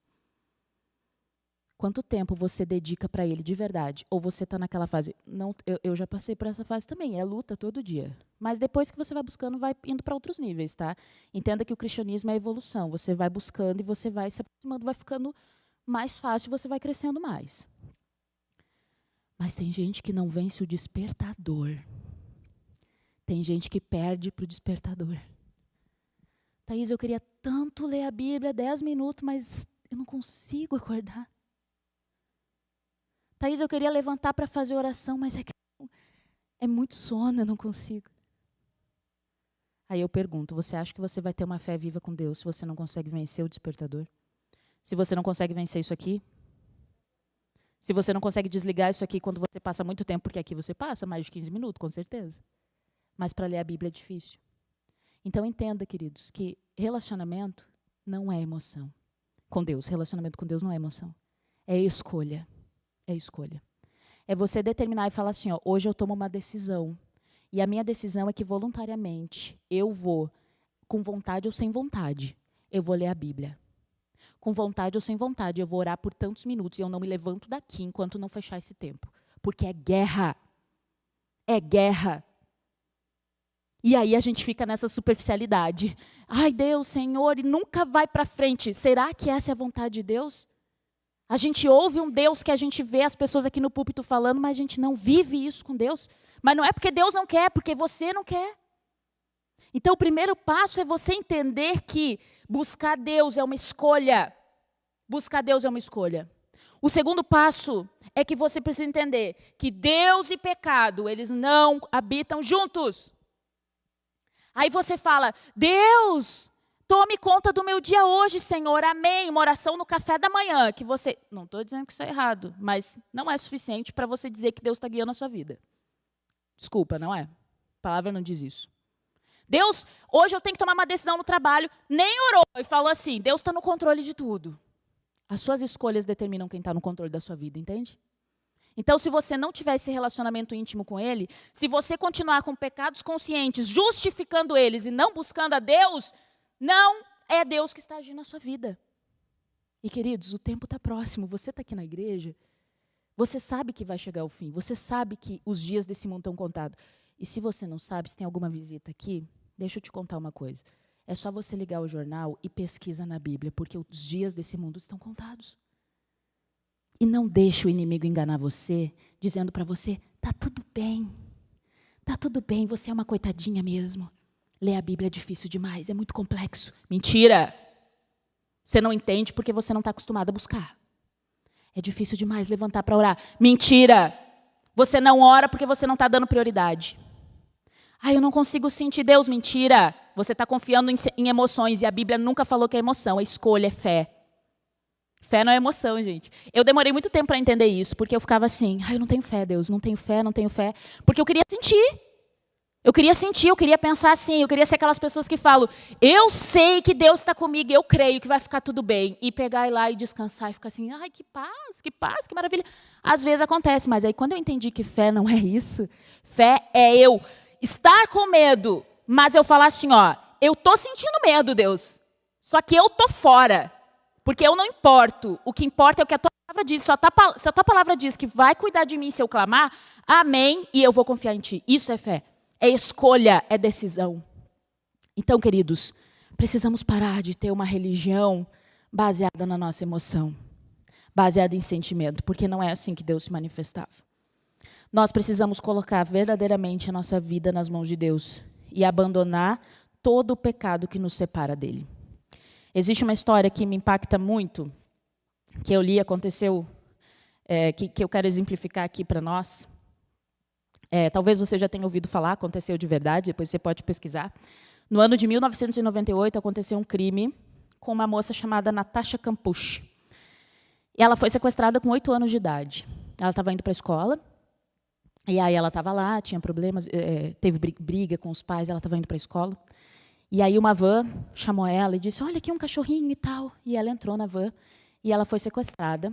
Quanto tempo você dedica para Ele de verdade? Ou você está naquela fase? Não, eu já passei por essa fase também, é luta todo dia. Mas depois que você vai buscando, vai indo para outros níveis, tá? Entenda que o cristianismo é evolução. Você vai buscando e você vai se aproximando, vai ficando mais fácil, você vai crescendo mais. Mas tem gente que não vence o despertador. Tem gente que perde para o despertador. Thaís, eu queria tanto ler a Bíblia 10 minutos, mas eu não consigo acordar. Thaís, eu queria levantar para fazer oração, mas é muito sono, eu não consigo. Aí eu pergunto, você acha que você vai ter uma fé viva com Deus se você não consegue vencer o despertador? Se você não consegue vencer isso aqui? Se você não consegue desligar isso aqui quando você passa muito tempo, porque aqui você passa mais de 15 minutos, com certeza. Mas para ler a Bíblia é difícil. Então entenda, queridos, que relacionamento não é emoção. Com Deus, relacionamento com Deus não é emoção. É escolha. É escolha. É você determinar e falar assim, ó, hoje eu tomo uma decisão. E a minha decisão é que voluntariamente eu vou, com vontade ou sem vontade, eu vou ler a Bíblia. Com vontade ou sem vontade, eu vou orar por tantos minutos e eu não me levanto daqui enquanto não fechar esse tempo. Porque é guerra. É guerra. E aí a gente fica nessa superficialidade. Ai, Deus, Senhor, e nunca vai para frente. Será que essa é a vontade de Deus? A gente ouve um Deus que a gente vê as pessoas aqui no púlpito falando, mas a gente não vive isso com Deus. Mas não é porque Deus não quer, é porque você não quer. Então o primeiro passo é você entender que buscar Deus é uma escolha. Buscar Deus é uma escolha. O segundo passo é que você precisa entender que Deus e pecado, eles não habitam juntos. Aí você fala, Deus, tome conta do meu dia hoje, Senhor, amém. Uma oração no café da manhã, que você... Não estou dizendo que isso é errado, mas não é suficiente para você dizer que Deus está guiando a sua vida. Desculpa, não é? A palavra não diz isso. Deus, hoje eu tenho que tomar uma decisão no trabalho, nem orou e falou assim, Deus está no controle de tudo. As suas escolhas determinam quem está no controle da sua vida, entende? Então, se você não tiver esse relacionamento íntimo com Ele, se você continuar com pecados conscientes, justificando eles e não buscando a Deus, não é Deus que está agindo na sua vida. E, queridos, o tempo está próximo. Você está aqui na igreja, você sabe que vai chegar o fim. Você sabe que os dias desse mundo estão contados. E se você não sabe, se tem alguma visita aqui, deixa eu te contar uma coisa. É só você ligar o jornal e pesquisa na Bíblia, porque os dias desse mundo estão contados. E não deixe o inimigo enganar você, dizendo para você, tá tudo bem, você é uma coitadinha mesmo. Ler a Bíblia é difícil demais, é muito complexo. Mentira! Você não entende porque você não está acostumado a buscar. É difícil demais levantar para orar. Mentira! Você não ora porque você não está dando prioridade. Eu não consigo sentir Deus. Mentira! Você está confiando em emoções e a Bíblia nunca falou que é emoção, é escolha, é fé. Fé não é emoção, gente. Eu demorei muito tempo para entender isso, porque eu ficava assim, eu não tenho fé, Deus, não tenho fé, porque eu queria sentir. Eu queria pensar assim, eu queria ser aquelas pessoas que falam, eu sei que Deus está comigo, eu creio que vai ficar tudo bem. E pegar lá e descansar e ficar assim, que paz, que maravilha. Às vezes acontece, mas aí quando eu entendi que fé não é isso, fé é eu estar com medo, mas eu falar assim, eu estou sentindo medo, Deus, só que eu estou fora. Porque eu não importo. O que importa é o que a tua palavra diz. Se a tua palavra diz que vai cuidar de mim se eu clamar, amém, e eu vou confiar em ti. Isso é fé. É escolha, é decisão. Então, queridos, precisamos parar de ter uma religião baseada na nossa emoção, baseada em sentimento, porque não é assim que Deus se manifestava. Nós precisamos colocar verdadeiramente a nossa vida nas mãos de Deus e abandonar todo o pecado que nos separa dele. Existe uma história que me impacta muito, que eu li, aconteceu, que eu quero exemplificar aqui para nós. Talvez você já tenha ouvido falar, aconteceu de verdade, depois você pode pesquisar. No ano de 1998, aconteceu um crime com uma moça chamada Natasha Campusch. E ela foi sequestrada com 8 anos de idade. Ela estava indo para a escola, e aí ela estava lá, tinha problemas, teve briga com os pais, ela estava indo para a escola. E aí uma van chamou ela e disse, olha aqui um cachorrinho e tal. E ela entrou na van e ela foi sequestrada.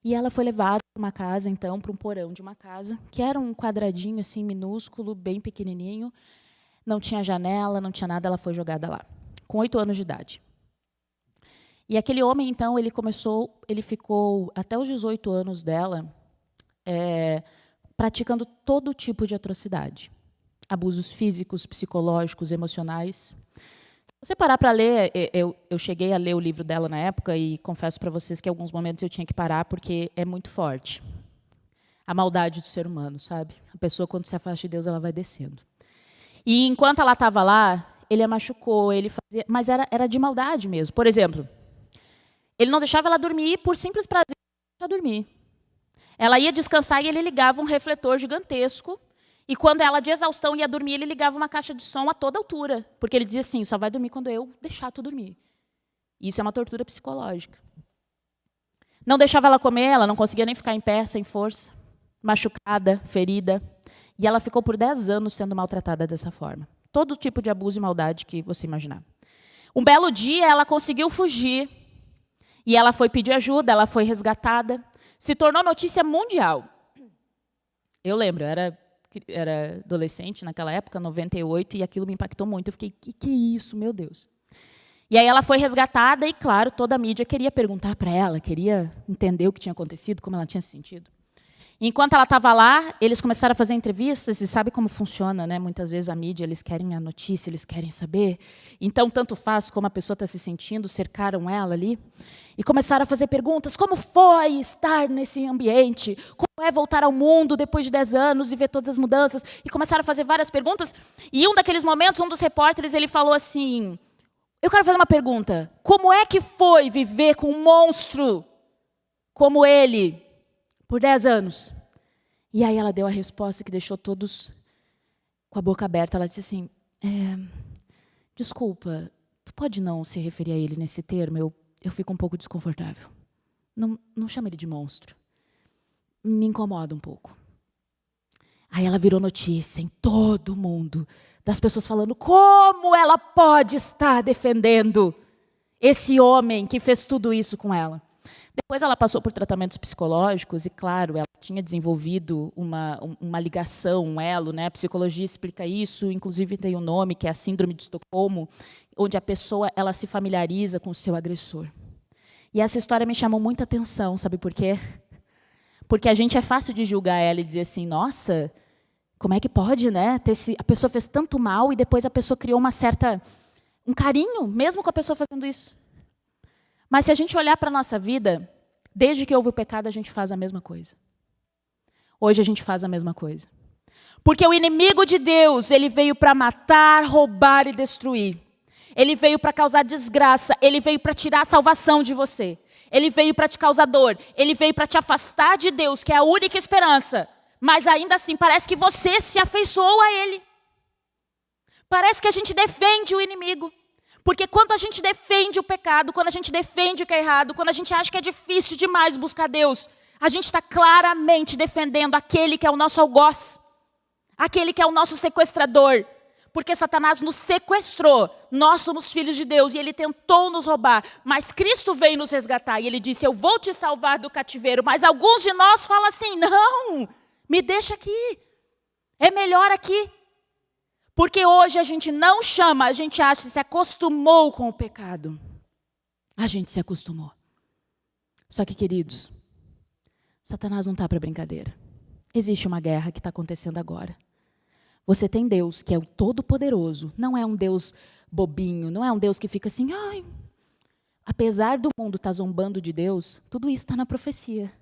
E ela foi levada para uma casa, então, para um porão de uma casa, que era um quadradinho assim, minúsculo, bem pequenininho. Não tinha janela, não tinha nada, ela foi jogada lá, com 8 anos de idade. E aquele homem, então, ele ficou até os 18 anos dela praticando todo tipo de atrocidade. Abusos físicos, psicológicos, emocionais. Se você parar para ler, eu cheguei a ler o livro dela na época e confesso para vocês que em alguns momentos eu tinha que parar porque é muito forte. A maldade do ser humano, sabe? A pessoa, quando se afasta de Deus, ela vai descendo. E enquanto ela estava lá, ele a machucou, ele fazia, mas era de maldade mesmo. Por exemplo, ele não deixava ela dormir por simples prazer de dormir. Ela ia descansar e ele ligava um refletor gigantesco. E quando ela, de exaustão, ia dormir, ele ligava uma caixa de som a toda altura. Porque ele dizia assim, só vai dormir quando eu deixar tu dormir. Isso é uma tortura psicológica. Não deixava ela comer, ela não conseguia nem ficar em pé, sem força. Machucada, ferida. E ela ficou por 10 anos sendo maltratada dessa forma. Todo tipo de abuso e maldade que você imaginar. Um belo dia, ela conseguiu fugir. E ela foi pedir ajuda, ela foi resgatada. Se tornou notícia mundial. Eu lembro, eu era adolescente naquela época, 98, e aquilo me impactou muito. Eu fiquei, que é isso, meu Deus? E aí ela foi resgatada e, claro, toda a mídia queria perguntar para ela, queria entender o que tinha acontecido, como ela tinha se sentido. Enquanto ela estava lá, eles começaram a fazer entrevistas, e sabe como funciona, né? Muitas vezes a mídia, eles querem a notícia, eles querem saber. Então, tanto faz como a pessoa está se sentindo, cercaram ela ali, e começaram a fazer perguntas, como foi estar nesse ambiente? Como é voltar ao mundo depois de 10 anos e ver todas as mudanças? E começaram a fazer várias perguntas, e um daqueles momentos, um dos repórteres, ele falou assim, eu quero fazer uma pergunta, como é que foi viver com um monstro como ele? Por 10 anos. E aí ela deu a resposta que deixou todos com a boca aberta. Ela disse assim, desculpa, tu pode não se referir a ele nesse termo? Eu fico um pouco desconfortável. Não chama ele de monstro. Me incomoda um pouco. Aí ela virou notícia em todo mundo, das pessoas falando como ela pode estar defendendo esse homem que fez tudo isso com ela. Depois ela passou por tratamentos psicológicos e, claro, ela tinha desenvolvido uma ligação, um elo, né? A psicologia explica isso, inclusive tem um nome, que é a síndrome de Estocolmo, onde a pessoa ela se familiariza com o seu agressor. E essa história me chamou muita atenção, sabe por quê? Porque a gente é fácil de julgar ela e dizer assim, nossa, como é que pode, né? A pessoa fez tanto mal e depois a pessoa criou um carinho, mesmo com a pessoa fazendo isso. Mas se a gente olhar para a nossa vida, desde que houve o pecado, a gente faz a mesma coisa. Hoje a gente faz a mesma coisa. Porque o inimigo de Deus, ele veio para matar, roubar e destruir. Ele veio para causar desgraça, ele veio para tirar a salvação de você. Ele veio para te causar dor, ele veio para te afastar de Deus, que é a única esperança. Mas ainda assim, parece que você se afeiçoou a ele. Parece que a gente defende o inimigo. Porque quando a gente defende o pecado, quando a gente defende o que é errado, quando a gente acha que é difícil demais buscar Deus, a gente está claramente defendendo aquele que é o nosso algoz, aquele que é o nosso sequestrador. Porque Satanás nos sequestrou, nós somos filhos de Deus e ele tentou nos roubar, mas Cristo veio nos resgatar e ele disse, eu vou te salvar do cativeiro, mas alguns de nós falam assim, não, me deixa aqui, é melhor aqui. Porque hoje a gente não chama, a gente acha que se acostumou com o pecado. A gente se acostumou. Só que, queridos, Satanás não está para brincadeira. Existe uma guerra que está acontecendo agora. Você tem Deus, que é o Todo-Poderoso. Não é um Deus bobinho, não é um Deus que fica assim, ai. Apesar do mundo estar zombando de Deus, tudo isso está na profecia.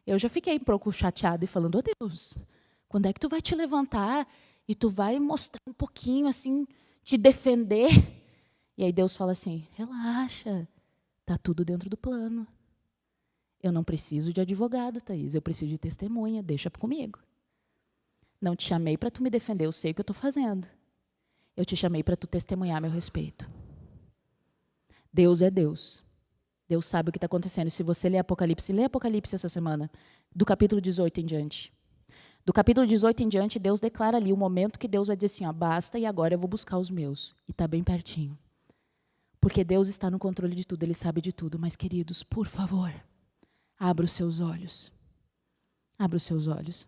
Eu já fiquei um pouco chateada e falando, Deus, quando é que tu vai te levantar e tu vai mostrar um pouquinho, assim, te defender? E aí Deus fala assim, relaxa, está tudo dentro do plano. Eu não preciso de advogado, Thaís, eu preciso de testemunha, deixa comigo. Não te chamei para tu me defender, eu sei o que eu estou fazendo. Eu te chamei para tu testemunhar meu respeito. Deus é Deus. Deus sabe o que está acontecendo. E se você lê Apocalipse essa semana, do capítulo 18 em diante. Do capítulo 18 em diante, Deus declara ali o momento que Deus vai dizer assim, basta e agora eu vou buscar os meus. E está bem pertinho. Porque Deus está no controle de tudo, Ele sabe de tudo. Mas, queridos, por favor, abra os seus olhos. Abra os seus olhos.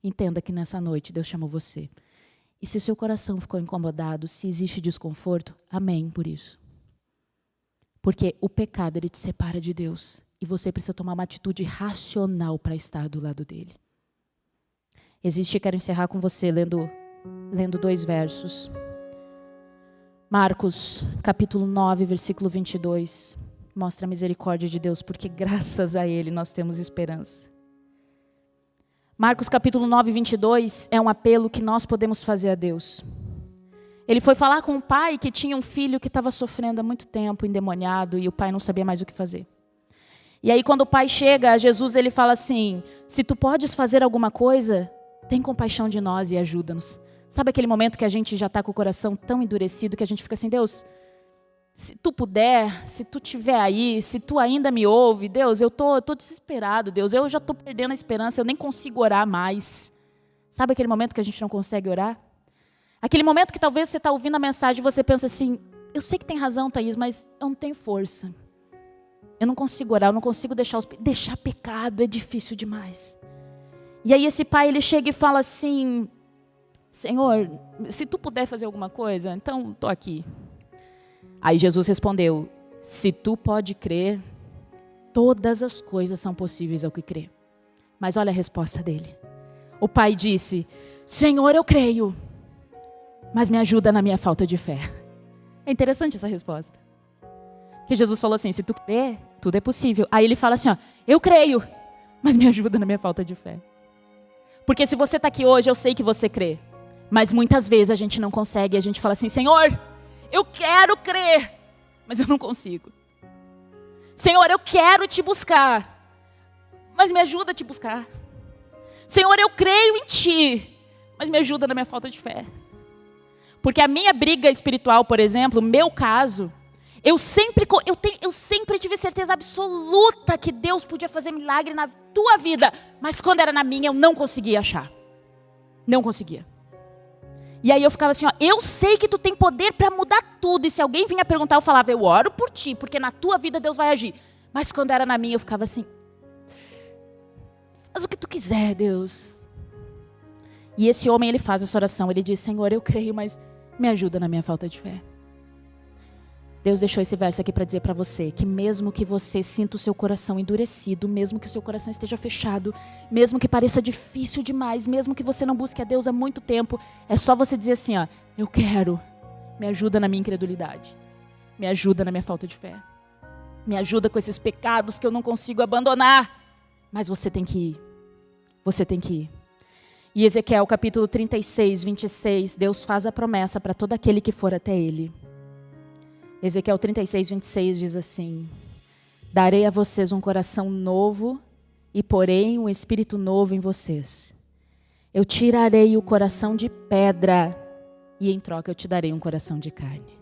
Entenda que nessa noite Deus chamou você. E se o seu coração ficou incomodado, se existe desconforto, amém por isso. Porque o pecado, ele te separa de Deus. E você precisa tomar uma atitude racional para estar do lado dele. Quero encerrar com você lendo 2 versos. Marcos, capítulo 9, versículo 22. Mostra a misericórdia de Deus, porque graças a Ele nós temos esperança. Marcos, capítulo 9, 22, é um apelo que nós podemos fazer a Deus. Ele foi falar com o pai que tinha um filho que estava sofrendo há muito tempo, endemoniado, e o pai não sabia mais o que fazer. E aí quando o pai chega a Jesus, ele fala assim, se tu podes fazer alguma coisa, tem compaixão de nós e ajuda-nos. Sabe aquele momento que a gente já está com o coração tão endurecido que a gente fica assim, Deus, se tu puder, se tu estiver aí, se tu ainda me ouve, Deus, eu tô desesperado, Deus, eu já estou perdendo a esperança, eu nem consigo orar mais. Sabe aquele momento que a gente não consegue orar? Aquele momento que talvez você está ouvindo a mensagem e você pensa assim, eu sei que tem razão, Thaís, mas eu não tenho força. Eu não consigo orar, eu não consigo deixar pecado, é difícil demais. E aí esse pai, ele chega e fala assim, Senhor, se tu puder fazer alguma coisa, então estou aqui. Aí Jesus respondeu, se tu pode crer, todas as coisas são possíveis ao que crê. Mas olha a resposta dele. O pai disse, Senhor, eu creio, mas me ajuda na minha falta de fé. É interessante essa resposta. Que Jesus falou assim, se tu crer, tudo é possível. Aí ele fala assim, ó, eu creio, mas me ajuda na minha falta de fé. Porque se você está aqui hoje, eu sei que você crê. Mas muitas vezes a gente não consegue, a gente fala assim, Senhor, eu quero crer, mas eu não consigo. Senhor, eu quero te buscar, mas me ajuda a te buscar. Senhor, eu creio em ti, mas me ajuda na minha falta de fé. Porque a minha briga espiritual, por exemplo, o meu caso, eu sempre tive certeza absoluta que Deus podia fazer milagre na tua vida, mas quando era na minha eu não conseguia achar. Não conseguia. E aí eu ficava assim, ó, eu sei que tu tem poder para mudar tudo, e se alguém vinha perguntar, eu falava, eu oro por ti, porque na tua vida Deus vai agir. Mas quando era na minha, eu ficava assim, faz o que tu quiser, Deus. E esse homem, ele faz essa oração, ele diz, Senhor, eu creio, mas me ajuda na minha falta de fé. Deus deixou esse verso aqui para dizer para você que mesmo que você sinta o seu coração endurecido, mesmo que o seu coração esteja fechado, mesmo que pareça difícil demais, mesmo que você não busque a Deus há muito tempo, é só você dizer assim, ó, eu quero, me ajuda na minha incredulidade, me ajuda na minha falta de fé, me ajuda com esses pecados que eu não consigo abandonar, mas você tem que ir, você tem que ir. E Ezequiel capítulo 36, 26, Deus faz a promessa para todo aquele que for até Ele. Ezequiel 36, 26 diz assim, darei a vocês um coração novo e porei um espírito novo em vocês. Eu tirarei o coração de pedra e em troca eu te darei um coração de carne.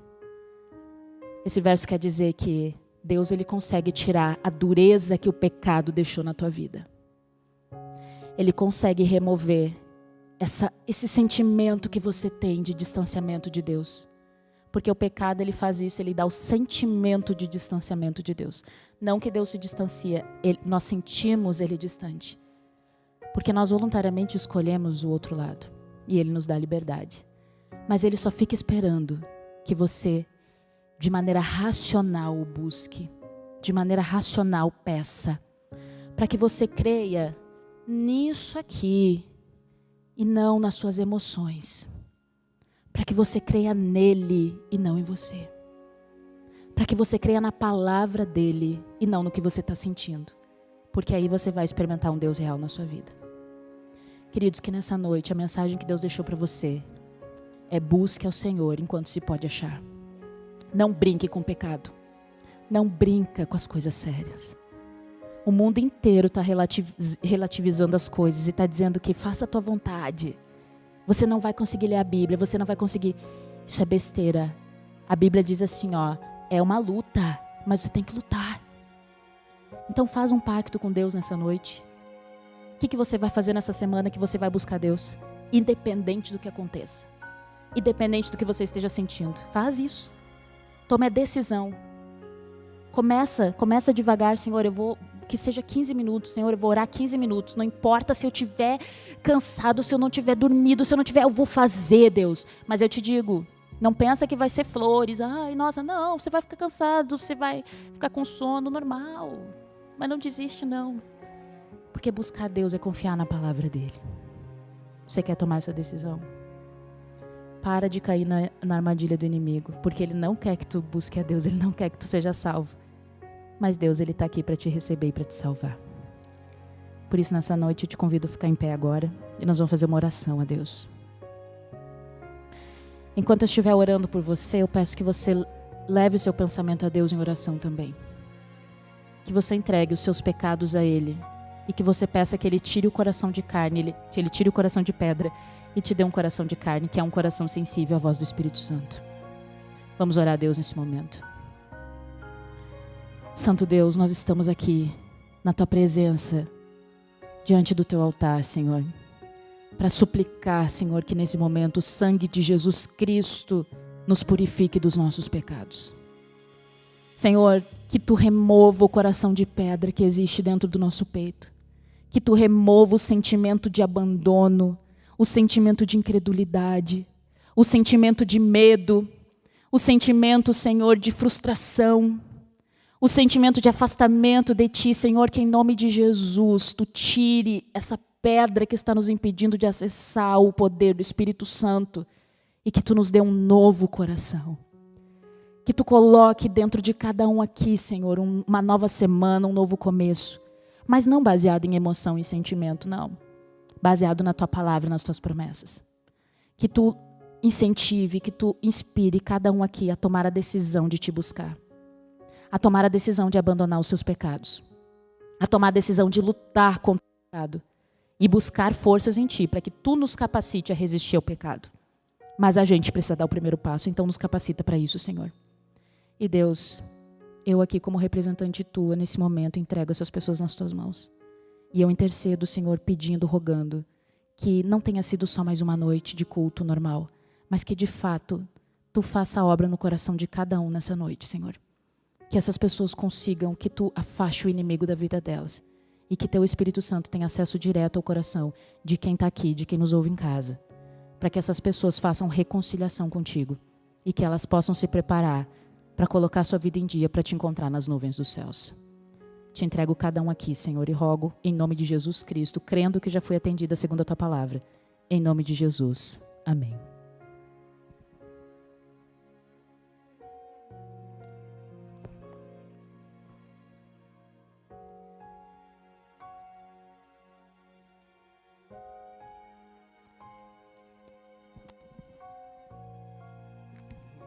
Esse verso quer dizer que Deus, ele consegue tirar a dureza que o pecado deixou na tua vida. Ele consegue remover esse sentimento que você tem de distanciamento de Deus. Porque o pecado, ele faz isso, ele dá o sentimento de distanciamento de Deus. Não que Deus se distancia, nós sentimos ele distante. Porque nós voluntariamente escolhemos o outro lado. E ele nos dá liberdade. Mas ele só fica esperando que você, de maneira racional, o busque. De maneira racional, peça. Para que você creia nisso aqui e não nas suas emoções. Para que você creia nele e não em você. Para que você creia na palavra dele e não no que você está sentindo. Porque aí você vai experimentar um Deus real na sua vida. Queridos, que nessa noite a mensagem que Deus deixou para você é busque ao Senhor enquanto se pode achar. Não brinque com o pecado. Não brinca com as coisas sérias. O mundo inteiro está relativizando as coisas e está dizendo que faça a tua vontade. Você não vai conseguir ler a Bíblia, você não vai conseguir. Isso é besteira. A Bíblia diz assim, ó, é uma luta, mas você tem que lutar. Então faz um pacto com Deus nessa noite. O que você vai fazer nessa semana que você vai buscar Deus? Independente do que aconteça. Independente do que você esteja sentindo. Faz isso. Tome a decisão. Começa devagar, Senhor, eu vou... Que seja 15 minutos, Senhor, eu vou orar 15 minutos. Não importa se eu estiver cansado, se eu não estiver dormido, se eu não tiver, eu vou fazer, Deus. Mas eu te digo, não pensa que vai ser flores. Ai, nossa, não, você vai ficar cansado, você vai ficar com sono normal. Mas não desiste, não. Porque buscar Deus é confiar na palavra dele. Você quer tomar essa decisão? Para de cair na armadilha do inimigo. Porque ele não quer que tu busque a Deus, ele não quer que tu seja salvo. Mas Deus, ele está aqui para te receber e para te salvar. Por isso, nessa noite, eu te convido a ficar em pé agora. E nós vamos fazer uma oração a Deus. Enquanto eu estiver orando por você, eu peço que você leve o seu pensamento a Deus em oração também. Que você entregue os seus pecados a Ele. E que você peça que Ele tire o coração de carne, que Ele tire o coração de pedra e te dê um coração de carne, que é um coração sensível à voz do Espírito Santo. Vamos orar a Deus nesse momento. Santo Deus, nós estamos aqui na Tua presença, diante do Teu altar, Senhor, para suplicar, Senhor, que nesse momento o sangue de Jesus Cristo nos purifique dos nossos pecados. Senhor, que Tu remova o coração de pedra que existe dentro do nosso peito. Que Tu remova o sentimento de abandono, o sentimento de incredulidade, o sentimento de medo, o sentimento, Senhor, de frustração, o sentimento de afastamento de Ti, Senhor, que em nome de Jesus Tu tire essa pedra que está nos impedindo de acessar o poder do Espírito Santo e que Tu nos dê um novo coração. Que Tu coloque dentro de cada um aqui, Senhor, uma nova semana, um novo começo. Mas não baseado em emoção e sentimento, não. Baseado na Tua palavra e nas Tuas promessas. Que Tu incentive, que Tu inspire cada um aqui a tomar a decisão de Te buscar. A tomar a decisão de abandonar os seus pecados. A tomar a decisão de lutar contra o pecado. E buscar forças em Ti, para que Tu nos capacite a resistir ao pecado. Mas a gente precisa dar o primeiro passo, então nos capacita para isso, Senhor. E Deus, eu aqui como representante Tua, nesse momento, entrego essas pessoas nas Tuas mãos. E eu intercedo, Senhor, pedindo, rogando, que não tenha sido só mais uma noite de culto normal, mas que de fato Tu faça a obra no coração de cada um nessa noite, Senhor. Que essas pessoas consigam, que Tu afaste o inimigo da vida delas. E que Teu Espírito Santo tenha acesso direto ao coração de quem está aqui, de quem nos ouve em casa. Para que essas pessoas façam reconciliação contigo. E que elas possam se preparar para colocar sua vida em dia, para Te encontrar nas nuvens dos céus. Te entrego cada um aqui, Senhor, e rogo, em nome de Jesus Cristo, crendo que já foi atendida segundo a Tua palavra. Em nome de Jesus. Amém.